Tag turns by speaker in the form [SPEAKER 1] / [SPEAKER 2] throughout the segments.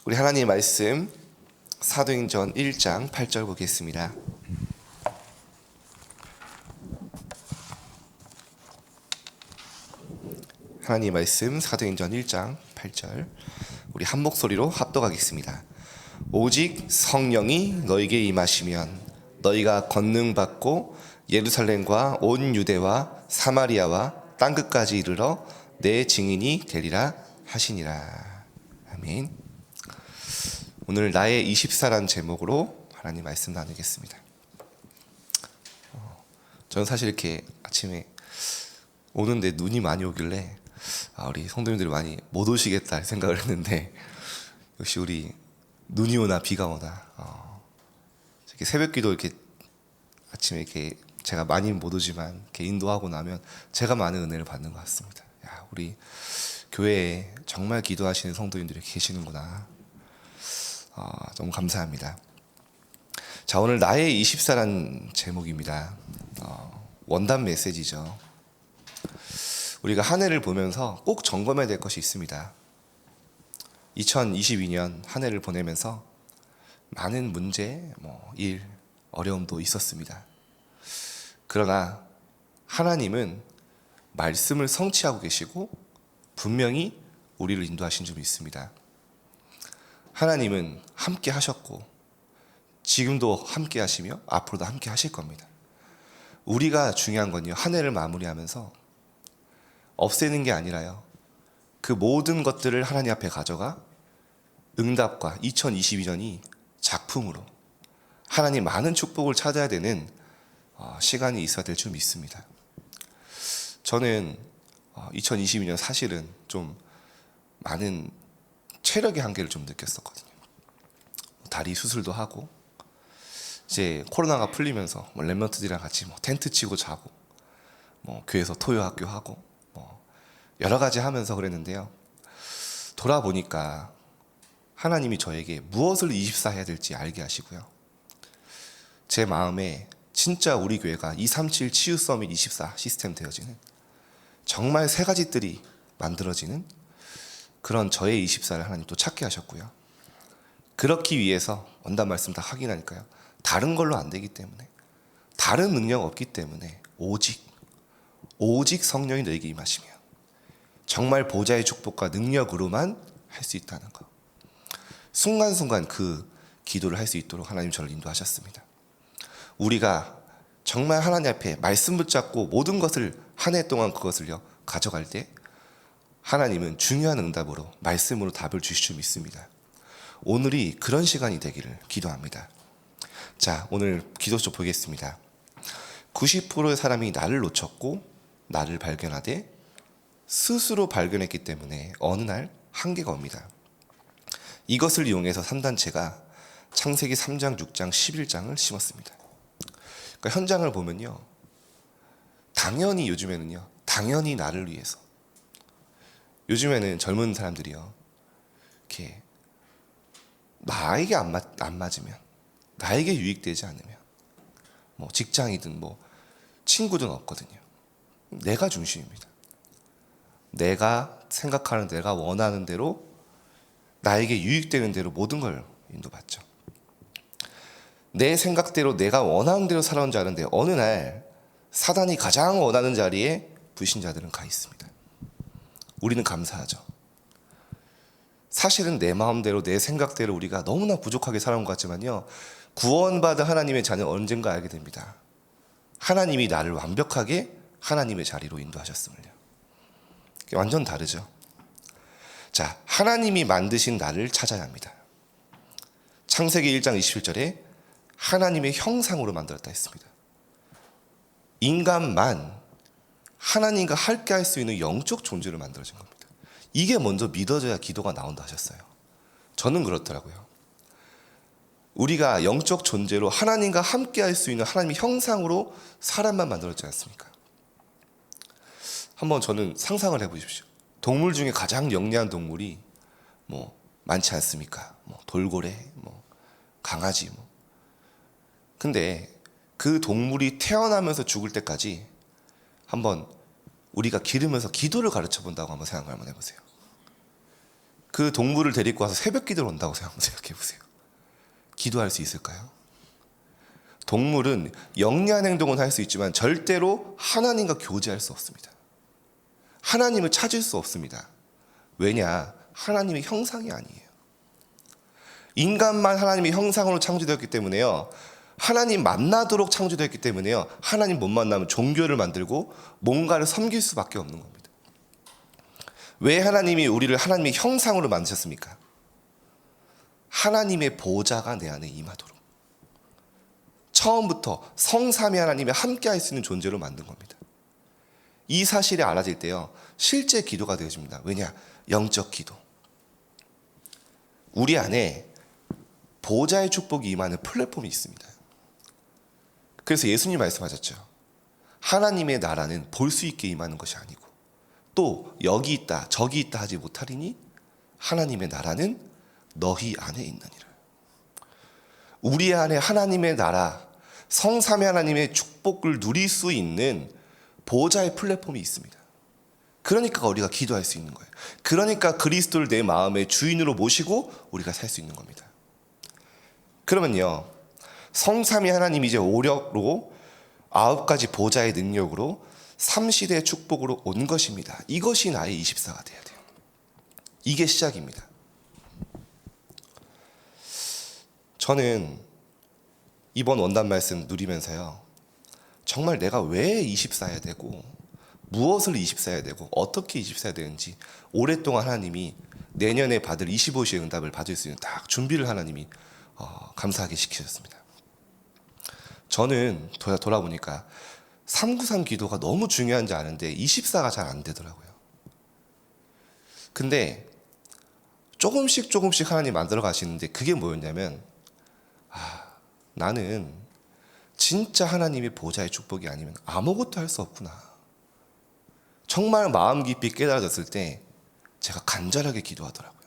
[SPEAKER 1] 우리 하나님의 말씀 사도행전 1장 8절 보겠습니다. 하나님의 말씀 사도행전 1장 8절 우리 한 목소리로 합독하겠습니다. 오직 성령이 너에게 임하시면 너희가 권능 받고 예루살렘과 온 유대와 사마리아와 땅끝까지 이르러 내 증인이 되리라 하시니라. 아멘. 오늘 나의 24란 제목으로 하나님 말씀 나누겠습니다. 저는 사실 이렇게 아침에 오는데 눈이 많이 오길래 우리 성도님들이 많이 못 오시겠다 생각을 했는데 역시 우리 눈이 오나 비가 오나 이렇게 새벽기도 이렇게 아침에 이렇게 제가 많이 못 오지만 이렇게 인도하고 나면 제가 많은 은혜를 받는 것 같습니다. 야, 우리 교회에 정말 기도하시는 성도님들이 계시는구나. 너무 감사합니다. 자, 오늘 나의 24란 제목입니다. 원단 메시지죠. 우리가 한 해를 보면서 꼭 점검해야 될 것이 있습니다. 2022년 한 해를 보내면서 많은 문제, 일, 어려움도 있었습니다. 그러나 하나님은 말씀을 성취하고 계시고 분명히 우리를 인도하신 점이 있습니다. 하나님은 함께 하셨고 지금도 함께 하시며 앞으로도 함께 하실 겁니다. 우리가 중요한 건요, 한 해를 마무리하면서 없애는 게 아니라요, 그 모든 것들을 하나님 앞에 가져가 응답과 2022년이 작품으로 하나님 많은 축복을 찾아야 되는 시간이 있어야 될 줄 믿습니다. 저는 2022년 사실은 좀 많은 체력의 한계를 좀 느꼈었거든요. 다리 수술도 하고 이제 코로나가 풀리면서 랩런트들이랑 같이 텐트 치고 자고 교회에서 토요학교 하고 여러 가지 하면서 그랬는데요. 돌아보니까 하나님이 저에게 무엇을 24 해야 될지 알게 하시고요. 제 마음에 진짜 우리 교회가 237 치유 서밋 24 시스템 되어지는 정말 세 가지 뜰이 만들어지는 그런 저의 24를 하나님 또 찾게 하셨고요. 그렇기 위해서 원단 말씀 다 확인하니까요, 다른 걸로 안 되기 때문에, 다른 능력 없기 때문에 오직 성령이 너에게 임하시면 정말 보좌의 축복과 능력으로만 할 수 있다는 것, 순간순간 그 기도를 할 수 있도록 하나님 저를 인도하셨습니다. 우리가 정말 하나님 앞에 말씀 붙잡고 모든 것을 한 해 동안 그것을요 가져갈 때 하나님은 중요한 응답으로 말씀으로 답을 주실 줄 믿습니다. 오늘이 그런 시간이 되기를 기도합니다. 자, 오늘 기도 좀 보겠습니다. 90%의 사람이 나를 놓쳤고 나를 발견하되 스스로 발견했기 때문에 어느 날 한계가 옵니다. 이것을 이용해서 3단체가 창세기 3장, 6장, 11장을 심었습니다. 그러니까 현장을 보면요, 당연히 요즘에는요, 당연히 나를 위해서, 요즘에는 젊은 사람들이요, 이렇게 나에게 안 맞으면, 나에게 유익되지 않으면, 직장이든 친구든 없거든요. 내가 중심입니다. 내가 생각하는, 내가 원하는 대로, 나에게 유익되는 대로 모든 걸 인도받죠. 내 생각대로 내가 원하는 대로 살아온 줄 아는데 어느 날 사단이 가장 원하는 자리에 불신자들은 가 있습니다. 우리는 감사하죠. 사실은 내 마음대로 내 생각대로 우리가 너무나 부족하게 살아온 것 같지만요, 구원받은 하나님의 자녀는 언젠가 알게 됩니다. 하나님이 나를 완벽하게 하나님의 자리로 인도하셨음을요. 완전 다르죠. 자, 하나님이 만드신 나를 찾아야 합니다. 창세기 1장 27절에 하나님의 형상으로 만들었다 했습니다. 인간만 하나님과 함께 할 수 있는 영적 존재를 만들어진 겁니다. 이게 먼저 믿어져야 기도가 나온다 하셨어요. 저는 그렇더라고요. 우리가 영적 존재로 하나님과 함께 할 수 있는 하나님의 형상으로 사람만 만들었지 않습니까? 한번 저는 상상을 해보십시오. 동물 중에 가장 영리한 동물이 많지 않습니까? 돌고래, 강아지. 근데 그 동물이 태어나면서 죽을 때까지 한번 우리가 기르면서 기도를 가르쳐 본다고 한번 생각을 한번 해보세요. 그 동물을 데리고 와서 새벽 기도를 온다고 생각해 보세요. 기도할 수 있을까요? 동물은 영리한 행동은 할 수 있지만 절대로 하나님과 교제할 수 없습니다. 하나님을 찾을 수 없습니다. 왜냐? 하나님의 형상이 아니에요. 인간만 하나님의 형상으로 창조되었기 때문에요. 하나님 만나도록 창조되었기 때문에요. 하나님 못 만나면 종교를 만들고 뭔가를 섬길 수밖에 없는 겁니다. 왜 하나님이 우리를 하나님의 형상으로 만드셨습니까? 하나님의 보좌가 내 안에 임하도록. 처음부터 성삼위 하나님이 함께할 수 있는 존재로 만든 겁니다. 이 사실이 알아질 때요, 실제 기도가 되어집니다. 왜냐? 영적 기도. 우리 안에 보좌의 축복이 임하는 플랫폼이 있습니다. 그래서 예수님 말씀하셨죠. 하나님의 나라는 볼 수 있게 임하는 것이 아니고 또 여기 있다 저기 있다 하지 못하리니 하나님의 나라는 너희 안에 있느니라. 우리 안에 하나님의 나라, 성삼위 하나님의 축복을 누릴 수 있는 보좌의 플랫폼이 있습니다. 그러니까 우리가 기도할 수 있는 거예요. 그러니까 그리스도를 내 마음의 주인으로 모시고 우리가 살 수 있는 겁니다. 그러면요, 성삼위 하나님이 이제 오력으로 9가지 보좌의 능력으로 3시대의 축복으로 온 것입니다. 이것이 나의 24가 돼야 돼요. 이게 시작입니다. 저는 이번 원단 말씀 누리면서요, 정말 내가 왜 24해야 되고 무엇을 24해야 되고 어떻게 24해야 되는지 오랫동안 하나님이 내년에 받을 25시의 응답을 받을 수 있는 딱 준비를 하나님이 감사하게 시키셨습니다. 저는 돌아보니까 393 기도가 너무 중요한지 아는데 24가 잘 안 되더라고요. 근데 조금씩 하나님 만들어 가시는데 그게 뭐였냐면, 나는 진짜 하나님의 보좌의 축복이 아니면 아무것도 할 수 없구나. 정말 마음 깊이 깨달아졌을 때 제가 간절하게 기도하더라고요.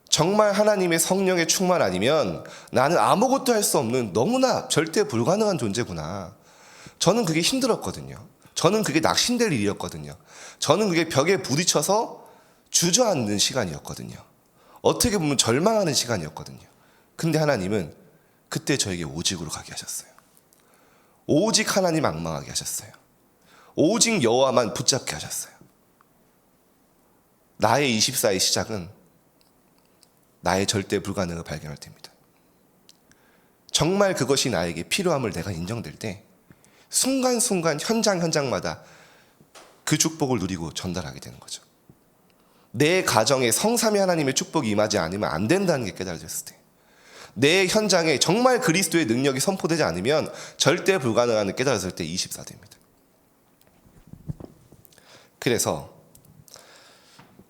[SPEAKER 1] 정말 하나님의 성령의 충만 아니면 나는 아무것도 할 수 없는 너무나 절대 불가능한 존재구나. 저는 그게 힘들었거든요. 저는 그게 낙심될 일이었거든요. 저는 그게 벽에 부딪혀서 주저앉는 시간이었거든요. 어떻게 보면 절망하는 시간이었거든요. 근데 하나님은 그때 저에게 오직으로 가게 하셨어요. 오직 하나님 앙망하게 하셨어요. 오직 여호와만 붙잡게 하셨어요. 나의 24의 시작은 나의 절대 불가능을 발견할 때입니다. 정말 그것이 나에게 필요함을 내가 인정될 때 순간순간 현장마다 그 축복을 누리고 전달하게 되는 거죠. 내 가정에 성삼위 하나님의 축복이 임하지 않으면 안 된다는 게 깨달아졌을 때, 내 현장에 정말 그리스도의 능력이 선포되지 않으면 절대 불가능한 깨달았을 때 24대입니다. 그래서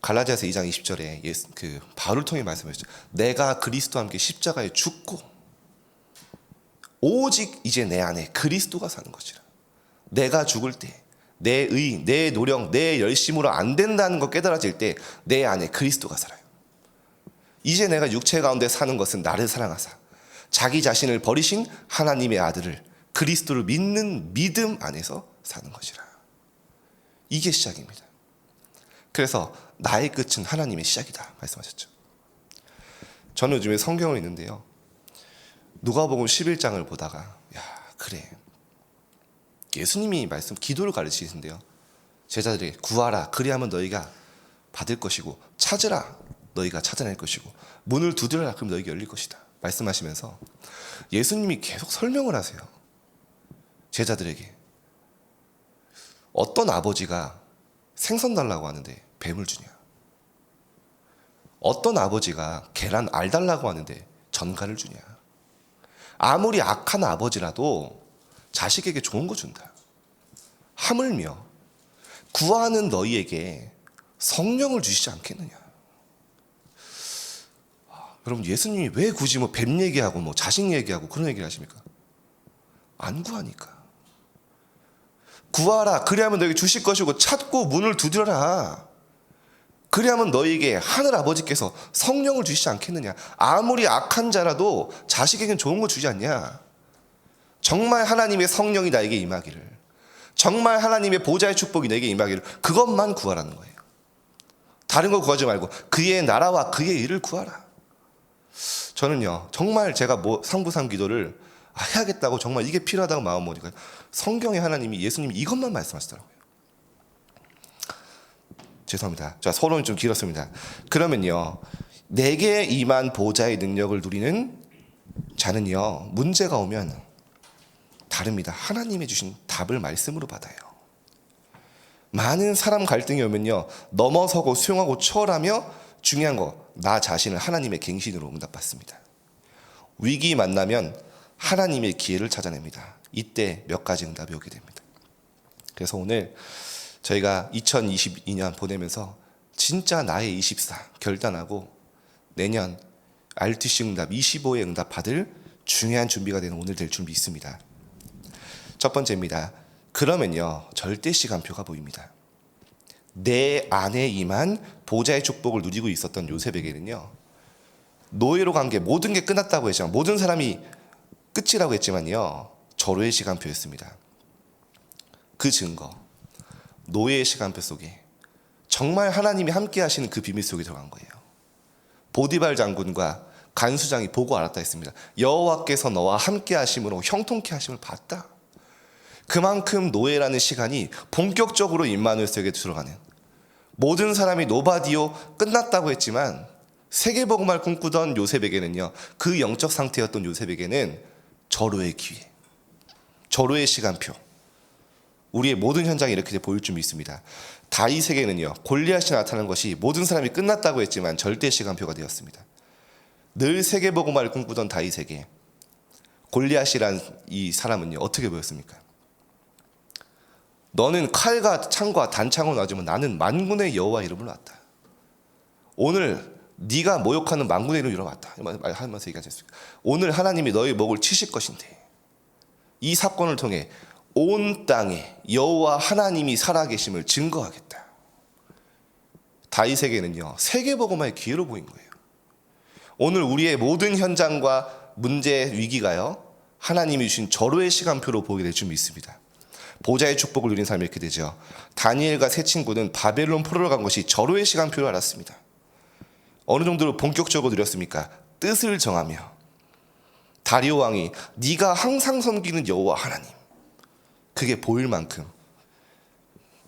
[SPEAKER 1] 갈라디아서 2장 20절에 바울을 통해 말씀하셨죠. 내가 그리스도와 함께 십자가에 죽고 오직 이제 내 안에 그리스도가 사는 것이라. 내가 죽을 때 내 의, 내 노력, 내 열심으로 안 된다는 거 깨달아질 때 내 안에 그리스도가 살아요. 이제 내가 육체 가운데 사는 것은 나를 사랑하사 자기 자신을 버리신 하나님의 아들을 그리스도를 믿는 믿음 안에서 사는 것이라. 이게 시작입니다. 그래서 나의 끝은 하나님의 시작이다 말씀하셨죠. 저는 요즘에 성경을 읽는데요, 누가복음 11장을 보다가 그래, 예수님이 기도를 가르치신데요, 제자들에게 구하라 그리하면 너희가 받을 것이고 찾으라 너희가 찾아낼 것이고 문을 두드려라 그럼 너희가 열릴 것이다 말씀하시면서 예수님이 계속 설명을 하세요. 제자들에게 어떤 아버지가 생선 달라고 하는데 뱀을 주냐? 어떤 아버지가 계란 알 달라고 하는데 전갈을 주냐? 아무리 악한 아버지라도 자식에게 좋은 거 준다. 하물며 구하는 너희에게 성령을 주시지 않겠느냐? 여러분, 예수님이 왜 굳이 뱀 얘기하고 자식 얘기하고 그런 얘기를 하십니까? 안 구하니까. 구하라 그리하면 너에게 주실 것이고 찾고 문을 두드려라 그리하면 너에게 하늘 아버지께서 성령을 주시지 않겠느냐. 아무리 악한 자라도 자식에겐 좋은 거 주지 않냐. 정말 하나님의 성령이 나에게 임하기를, 정말 하나님의 보좌의 축복이 내게 임하기를, 그것만 구하라는 거예요. 다른 거 구하지 말고 그의 나라와 그의 일을 구하라. 저는요 정말 제가 뭐 상부상 기도를 해야겠다고 정말 이게 필요하다고 마음 먹으니까 성경에 하나님이 예수님이 이것만 말씀하시더라고요. 죄송합니다. 자, 서론이 좀 길었습니다. 그러면요 내게 임한 보좌의 능력을 누리는 자는요 문제가 오면 다릅니다. 하나님이 주신 답을 말씀으로 받아요. 많은 사람 갈등이 오면요 넘어서고 수용하고 초월하며 중요한 거 나 자신을 하나님의 갱신으로 응답받습니다. 위기 만나면 하나님의 기회를 찾아냅니다. 이때 몇 가지 응답이 오게 됩니다. 그래서 오늘 저희가 2022년 보내면서 진짜 나의 24 결단하고 내년 RTC 응답 25의 응답 받을 중요한 준비가 되는 오늘 될 준비 있습니다. 첫 번째입니다. 그러면요 절대 시간표가 보입니다. 내 안에 임한 보좌의 축복을 누리고 있었던 요셉에게는요 노예로 간 게 모든 게 끝났다고 했지만 모든 사람이 끝이라고 했지만요 절호의 시간표였습니다. 그 증거 노예의 시간표 속에 정말 하나님이 함께 하시는 그 비밀 속에 들어간 거예요. 보디발 장군과 간수장이 보고 알았다 했습니다. 여호와께서 너와 함께 하심으로 형통케 하심을 봤다. 그만큼 노예라는 시간이 본격적으로 임마누엘 속에 들어가는, 모든 사람이 노바디오 끝났다고 했지만 세계복음을 꿈꾸던 요셉에게는요 그 영적 상태였던 요셉에게는 절호의 기회, 절호의 시간표, 우리의 모든 현장이 이렇게 보일 줄 믿습니다. 다윗에게는요 골리앗이 나타난 것이 모든 사람이 끝났다고 했지만 절대 시간표가 되었습니다. 늘 세계복음을 꿈꾸던 다윗에게 골리앗이란 이 사람은요 어떻게 보였습니까? 너는 칼과 창과 단창으로 나지만 나는 만군의 여호와 이름으로 왔다. 오늘 네가 모욕하는 만군의 이름으로 왔다. 하면서 얘기하지 않습니까? 오늘 하나님이 너의 목을 치실 것인데 이 사건을 통해 온 땅에 여호와 하나님이 살아계심을 증거하겠다. 다윗에게는요 세계복음화의 기회로 보인 거예요. 오늘 우리의 모든 현장과 문제 위기가요 하나님이 주신 절호의 시간표로 보게 될 줄 믿습니다. 보좌의 축복을 누린 사람이 이렇게 되죠. 다니엘과 세 친구는 바벨론 포로로 간 것이 절호의 시간표를 알았습니다. 어느 정도로 본격적으로 누렸습니까? 뜻을 정하며 다리오 왕이 네가 항상 섬기는 여호와 하나님, 그게 보일 만큼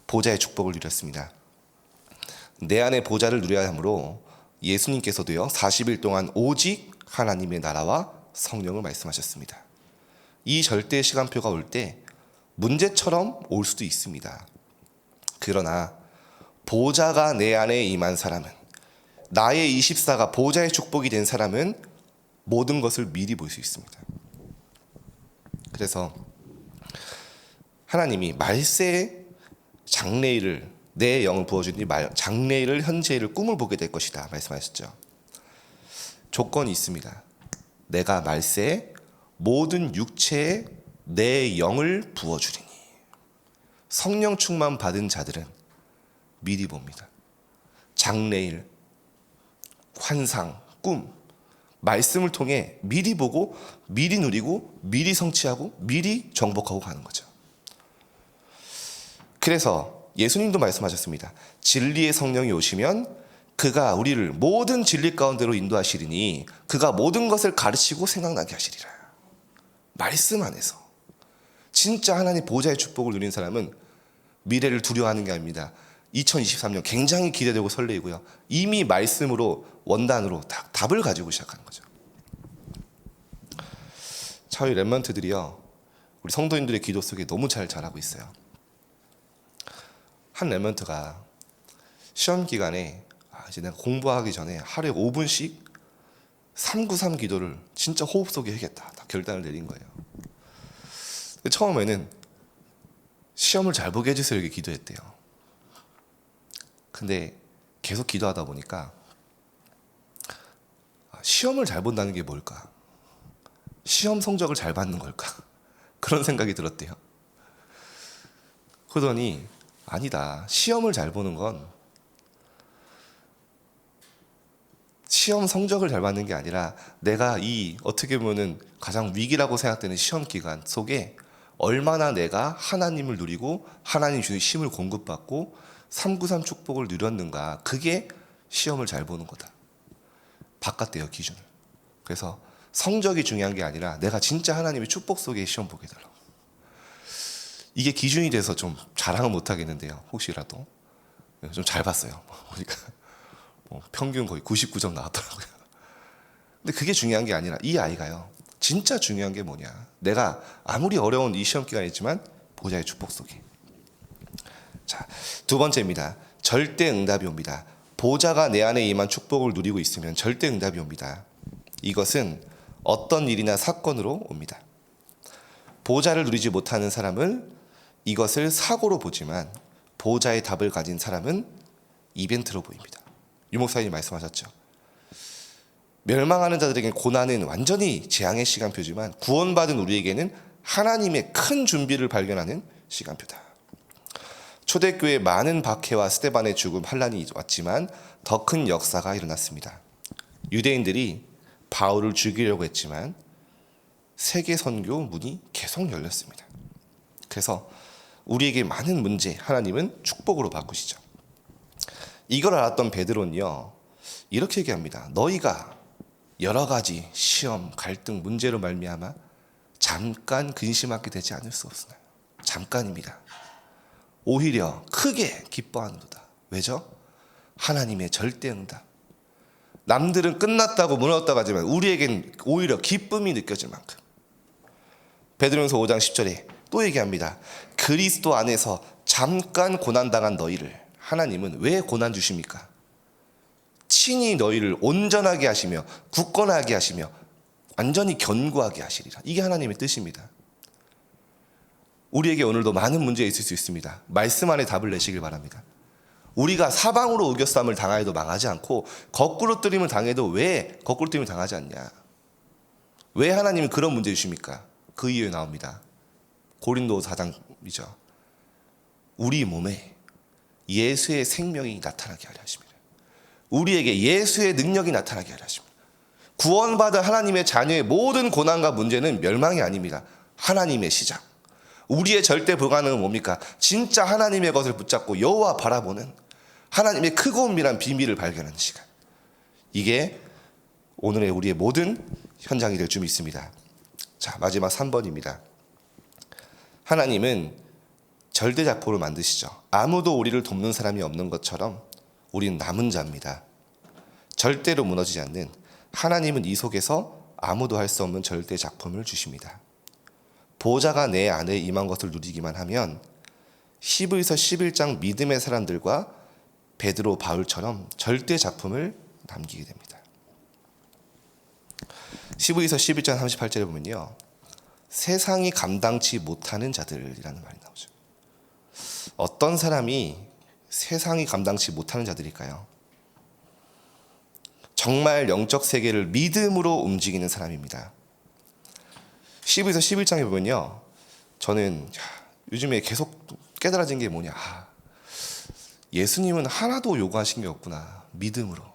[SPEAKER 1] 보좌의 축복을 누렸습니다. 내 안에 보좌를 누려야 하므로 예수님께서도요 40일 동안 오직 하나님의 나라와 성령을 말씀하셨습니다. 이 절대 시간표가 올 때 문제처럼 올 수도 있습니다. 그러나 보좌가 내 안에 임한 사람은, 나의 24가 보좌의 축복이 된 사람은 모든 것을 미리 볼 수 있습니다. 그래서 하나님이 말세에 장래일을, 내 영을 부어주니 장래일을, 현재일을 꿈을 보게 될 것이다 말씀하셨죠. 조건이 있습니다. 내가 말세에 모든 육체에 내 영을 부어주리니. 성령 충만 받은 자들은 미리 봅니다. 장래일, 환상, 꿈, 말씀을 통해 미리 보고 미리 누리고 미리 성취하고 미리 정복하고 가는 거죠. 그래서 예수님도 말씀하셨습니다. 진리의 성령이 오시면 그가 우리를 모든 진리 가운데로 인도하시리니 그가 모든 것을 가르치고 생각나게 하시리라. 말씀 안에서 진짜 하나님 보좌의 축복을 누린 사람은 미래를 두려워하는 게 아닙니다. 2023년 굉장히 기대되고 설레이고요. 이미 말씀으로 원단으로 답을 가지고 시작하는 거죠. 저희 랩런트들이요, 우리 성도인들의 기도 속에 너무 잘 자라고 있어요. 한 랩런트가 시험 기간에 이제 내가 공부하기 전에 하루에 5분씩 393 기도를 진짜 호흡 속에 해야겠다 결단을 내린 거예요. 처음에는 시험을 잘 보게 해주세요 이렇게 기도했대요. 근데 계속 기도하다 보니까 시험을 잘 본다는 게 뭘까? 시험 성적을 잘 받는 걸까? 그런 생각이 들었대요. 그러더니 아니다. 시험을 잘 보는 건 시험 성적을 잘 받는 게 아니라 내가 이 어떻게 보면 가장 위기라고 생각되는 시험 기간 속에 얼마나 내가 하나님을 누리고 하나님 주신 힘을 공급받고 393 축복을 누렸는가, 그게 시험을 잘 보는 거다. 바꿨대요, 기준을. 그래서 성적이 중요한 게 아니라 내가 진짜 하나님의 축복 속에 시험 보게 해달라고. 이게 기준이 돼서 좀 자랑은 못 하겠는데요. 혹시라도 좀 잘 봤어요. 보니까 평균 거의 99점 나왔더라고요. 근데 그게 중요한 게 아니라 이 아이가요, 진짜 중요한 게 뭐냐, 내가 아무리 어려운 이 시험 기간이지만 보좌의 축복 속에. 자, 두 번째입니다. 절대 응답이 옵니다. 보좌가 내 안에 임한 축복을 누리고 있으면 절대 응답이 옵니다. 이것은 어떤 일이나 사건으로 옵니다. 보좌를 누리지 못하는 사람은 이것을 사고로 보지만 보좌의 답을 가진 사람은 이벤트로 보입니다. 유 목사님이 말씀하셨죠. 멸망하는 자들에게 고난은 완전히 재앙의 시간표지만 구원받은 우리에게는 하나님의 큰 준비를 발견하는 시간표다. 초대교회에 많은 박해와 스데반의 죽음, 환란이 왔지만 더 큰 역사가 일어났습니다. 유대인들이 바울을 죽이려고 했지만 세계 선교 문이 계속 열렸습니다. 그래서 우리에게 많은 문제 하나님은 축복으로 바꾸시죠. 이걸 알았던 베드로는요, 이렇게 얘기합니다. 너희가 여러 가지 시험, 갈등, 문제로 말미암아 잠깐 근심하게 되지 않을 수 없으나요? 잠깐입니다. 오히려 크게 기뻐하는도다. 왜죠? 하나님의 절대 응답. 남들은 끝났다고 무너졌다고 하지만 우리에겐 오히려 기쁨이 느껴질 만큼. 베드로전서 5장 10절에 또 얘기합니다. 그리스도 안에서 잠깐 고난당한 너희를 하나님은 왜 고난 주십니까? 친히 너희를 온전하게 하시며 굳건하게 하시며 완전히 견고하게 하시리라. 이게 하나님의 뜻입니다. 우리에게 오늘도 많은 문제가 있을 수 있습니다. 말씀 안에 답을 내시길 바랍니다. 우리가 사방으로 우겨싸움을 당하여도 망하지 않고 거꾸로 뜨림을 당해도 왜 거꾸로 뜨림을 당하지 않냐? 왜 하나님은 그런 문제 주십니까? 그 이유에 나옵니다. 고린도서 4장이죠. 우리 몸에 예수의 생명이 나타나게 하려 하십니다. 우리에게 예수의 능력이 나타나게 하려 하십니다. 구원받은 하나님의 자녀의 모든 고난과 문제는 멸망이 아닙니다. 하나님의 시작. 우리의 절대 불가능은 뭡니까? 진짜 하나님의 것을 붙잡고 여호와 바라보는 하나님의 크고 은밀한 비밀을 발견하는 시간. 이게 오늘의 우리의 모든 현장이 될 줄 믿습니다. 자, 마지막 3번입니다. 하나님은 절대자포를 만드시죠. 아무도 우리를 돕는 사람이 없는 것처럼 우리는 남은 자입니다. 절대로 무너지지 않는 하나님은 이 속에서 아무도 할 수 없는 절대작품을 주십니다. 보좌가 내 안에 임한 것을 누리기만 하면 히브리서 11장 믿음의 사람들과 베드로 바울처럼 절대작품을 남기게 됩니다. 히브리서 11장 38절에 보면요, 세상이 감당치 못하는 자들이라는 말이 나오죠. 어떤 사람이 세상이 감당치 못하는 자들일까요? 정말 영적 세계를 믿음으로 움직이는 사람입니다. 히브리서 11장에 보면요, 저는 요즘에 계속 깨달아진 게 뭐냐, 예수님은 하나도 요구하신 게 없구나. 믿음으로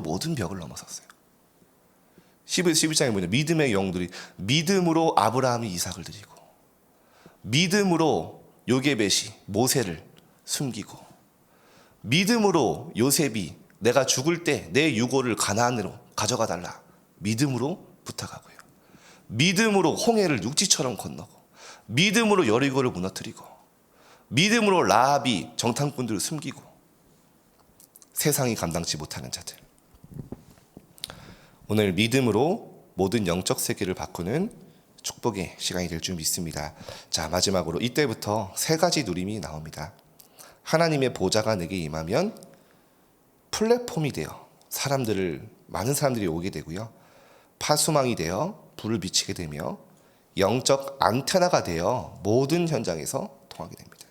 [SPEAKER 1] 모든 벽을 넘어섰어요. 히브리서 11장에 보면 믿음의 영들이 믿음으로 아브라함이 이삭을 드리고, 믿음으로 요게벳이 모세를 숨기고, 믿음으로 요셉이 내가 죽을 때 내 유고를 가나안으로 가져가 달라 믿음으로 부탁하고요, 믿음으로 홍해를 육지처럼 건너고, 믿음으로 여리고를 무너뜨리고, 믿음으로 라합이 정탐꾼들을 숨기고, 세상이 감당치 못하는 자들. 오늘 믿음으로 모든 영적 세계를 바꾸는 축복의 시간이 될 줄 믿습니다. 자, 마지막으로 이때부터 세 가지 누림이 나옵니다. 하나님의 보좌가 내게 임하면 플랫폼이 되어 많은 사람들이 오게 되고요, 파수망이 되어 불을 비치게 되며 영적 안테나가 되어 모든 현장에서 통하게 됩니다.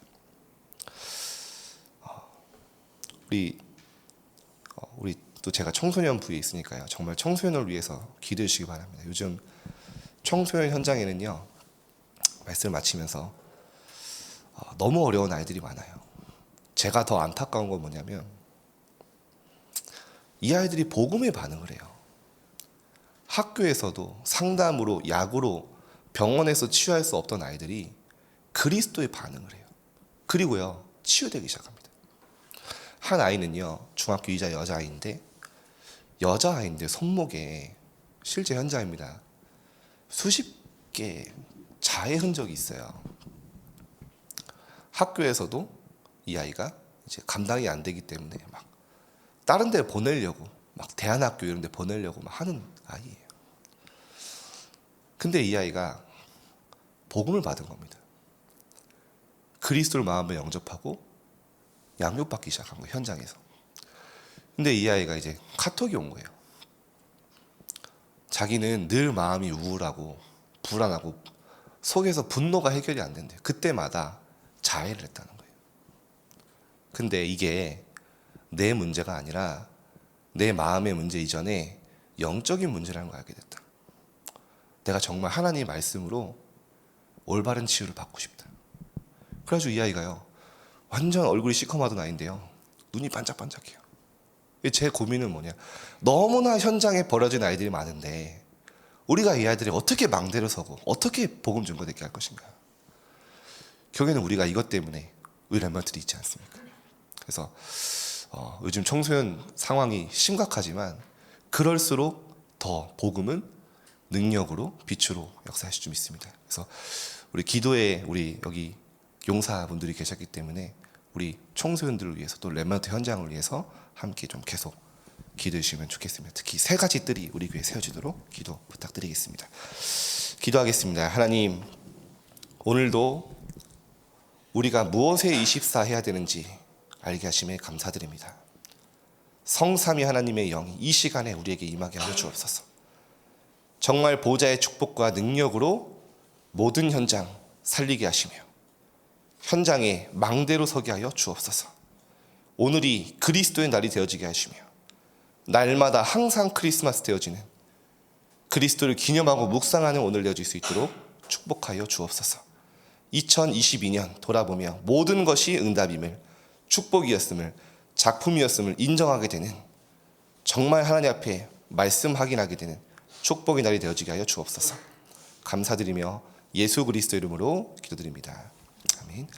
[SPEAKER 1] 우리 또 제가 청소년 부에 있으니까요, 정말 청소년을 위해서 기도해 주시기 바랍니다. 요즘 청소년 현장에는요, 말씀을 마치면서 너무 어려운 아이들이 많아요. 제가 더 안타까운 건 뭐냐면 이 아이들이 복음에 반응을 해요. 학교에서도 상담으로, 약으로, 병원에서 치유할 수 없던 아이들이 그리스도에 반응을 해요. 그리고요, 치유되기 시작합니다. 한 아이는요, 중학교 2자 여자아이인데 손목에 실제 현장입니다. 수십 개 자해 흔적이 있어요. 학교에서도 이 아이가 이제 감당이 안 되기 때문에 막 다른 데 보내려고, 막 대안학교 이런 데 보내려고 막 하는 아이예요. 근데 이 아이가 복음을 받은 겁니다. 그리스도를 마음에 영접하고 양육받기 시작한 거예요, 현장에서. 근데 이 아이가 이제 카톡이 온 거예요. 자기는 늘 마음이 우울하고 불안하고 속에서 분노가 해결이 안 된대요. 그때마다 자해를 했다는 거예요. 근데 이게 내 문제가 아니라 내 마음의 문제 이전에 영적인 문제라는 걸 알게 됐다. 내가 정말 하나님의 말씀으로 올바른 치유를 받고 싶다. 그래가지고 이 아이가요, 완전 얼굴이 시커마던 아이인데요, 눈이 반짝반짝해요. 제 고민은 뭐냐, 너무나 현장에 버려진 아이들이 많은데 우리가 이 아이들이 어떻게 망대를 서고 어떻게 복음 증거되게 할 것인가. 결국에는 우리가 이것 때문에 우리 렘넌트들이 있지 않습니까? 그래서 요즘 청소년 상황이 심각하지만 그럴수록 더 복음은 능력으로 빛으로 역사하실 줄 믿습니다. 그래서 우리 기도에 우리 여기 용사분들이 계셨기 때문에 우리 청소년들을 위해서 또 렘넌트 현장을 위해서 함께 좀 계속 기도해 주시면 좋겠습니다. 특히 3가지 뜰이 우리 교회에 세워지도록 기도 부탁드리겠습니다. 기도하겠습니다. 하나님, 오늘도 우리가 무엇에 24 해야 되는지 알게 하심에 감사드립니다. 성삼위 하나님의 영이 이 시간에 우리에게 임하게 하여 주옵소서. 정말 보좌의 축복과 능력으로 모든 현장 살리게 하시며 현장에 망대로 서게 하여 주옵소서. 오늘이 그리스도의 날이 되어지게 하시며 날마다 항상 크리스마스 되어지는 그리스도를 기념하고 묵상하는 오늘 되어질 수 있도록 축복하여 주옵소서. 2022년 돌아보며 모든 것이 응답임을, 축복이었음을, 작품이었음을 인정하게 되는, 정말 하나님 앞에 말씀 확인하게 되는 축복의 날이 되어지게 하여 주옵소서. 감사드리며 예수 그리스도 이름으로 기도드립니다. 아멘.